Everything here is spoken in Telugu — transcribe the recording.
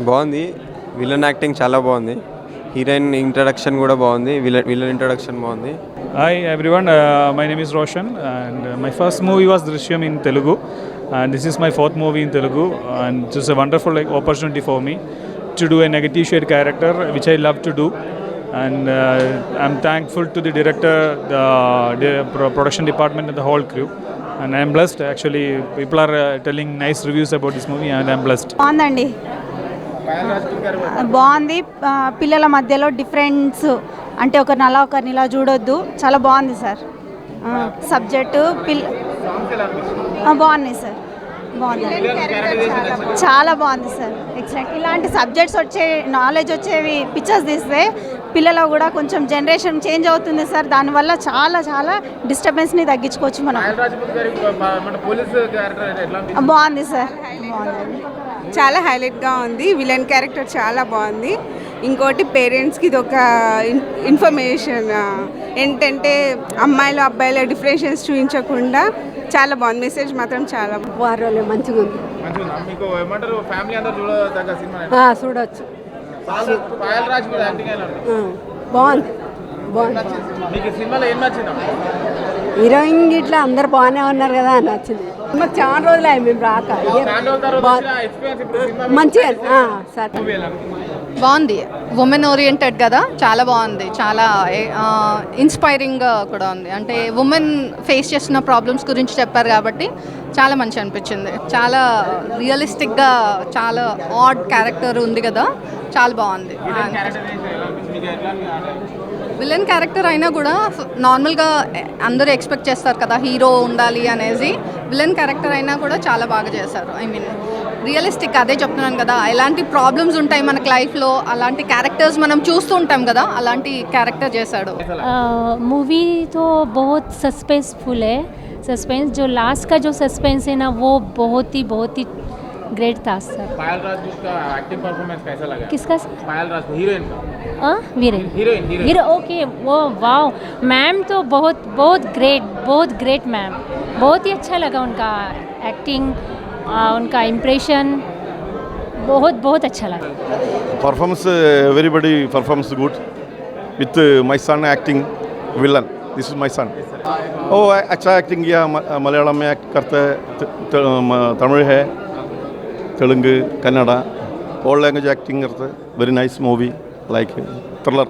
బాగుంది. విలన్ యాక్టింగ్ చాలా బాగుంది. హీరోయిన్ ఇంట్రడక్షన్ కూడా బాగుంది. విలన్ ఇంట్రడక్షన్ బాగుంది. Hi everyone, my name is Roshan and my first movie was Drishyam in Telugu and this is my fourth movie in Telugu and it's a wonderful opportunity for me to do a negative shade character which I love to do and I'm thankful to the director, the production department and the whole crew and I'm blessed. Actually people are telling nice reviews about this movie and I'm blessed. బాగుందండి, బాగుంది. పిల్లల మధ్యలో డిఫరెన్స్ అంటే ఒకరిని అలా ఒకరిని ఇలా చూడొద్దు, చాలా బాగుంది సార్. సబ్జెక్టు బాగున్నాయి సార్, బాగుంది, చాలా బాగుంది సార్. ఎక్సలెంట్. ఇలాంటి సబ్జెక్ట్స్ వచ్చే నాలెడ్జ్ వచ్చేవి పిక్చర్స్ తీస్తే పిల్లలు కూడా కొంచెం జనరేషన్ చేంజ్ అవుతుంది సార్. దానివల్ల చాలా చాలా డిస్టర్బెన్స్ని తగ్గించుకోవచ్చు మనం. బాగుంది సార్, బాగుంది, చాలా హైలైట్గా ఉంది. విలన్ క్యారెక్టర్ చాలా బాగుంది. ఇంకోటి పేరెంట్స్కి ఇది ఒక ఇన్ఫర్మేషన్ ఏంటంటే అమ్మాయిలు అబ్బాయిల డిఫరెన్షన్స్ చూపించకుండా చాలా బాగుంది. మెసేజ్ మాత్రం చాలా వారాలు మంచిగా ఉంది. చూడవచ్చు. బాగుంది, హీరోయిన్ ఇట్లా అందరు బాగానే ఉన్నారు కదా, నచ్చింది. మాకు చాలా రోజులు అయ్యి మేము రాక, మంచిగా బాగుంది. ఉమెన్ ఓరియంటెడ్ కదా, చాలా బాగుంది. చాలా ఇన్స్పైరింగ్ కూడా ఉంది. అంటే ఉమెన్ ఫేస్ చేస్తున్న ప్రాబ్లమ్స్ గురించి చెప్పారు కాబట్టి చాలా మంచి అనిపించింది. చాలా రియలిస్టిక్గా, చాలా ఆడ్ క్యారెక్టర్ ఉంది కదా, చాలా బాగుంది. విలన్ క్యారెక్టర్ అయినా కూడా నార్మల్గా అందరూ ఎక్స్పెక్ట్ చేస్తారు కదా హీరో ఉండాలి అనేసి. విలన్ క్యారెక్టర్ అయినా కూడా చాలా బాగా చేశారు. ఐ మీన్ రియలిస్టిక్, అదే చెప్తున్నాను కదా, ఎలాంటి ప్రాబ్లమ్స్ ఉంటాయి మనకి లైఫ్లో, అలాంటి క్యారెక్టర్స్ మనం చూస్తూ ఉంటాం కదా, అలాంటి క్యారెక్టర్ చేశాడు. मूवी तो बहुत सस्पेंसफुल है. सस्पेंस जो लास्ट का जो सस्पेंस है ना, वो बहुत ही ग्रेट था सर. पायल राजपूत का एक्टिंग परफॉर्मेंस कैसा लगा? किसका? पायल राजपूत हीरोइन का. Heroine hero okay. वो वाओ मैम तो बहुत ग्रेट मैम. बहुत ही अच्छा लगा उनका एक्टिंग, उनका इम्प्रेशन बहुत अच्छा लगा. Performance everybody performance good with my son acting villain. This is my son. ओ अच्छा एक्टिंग किया. मलयालम में एक्ट करते हैं, तमिल है, Telugu, Kannada, all language acting करते. Very nice movie, like thriller.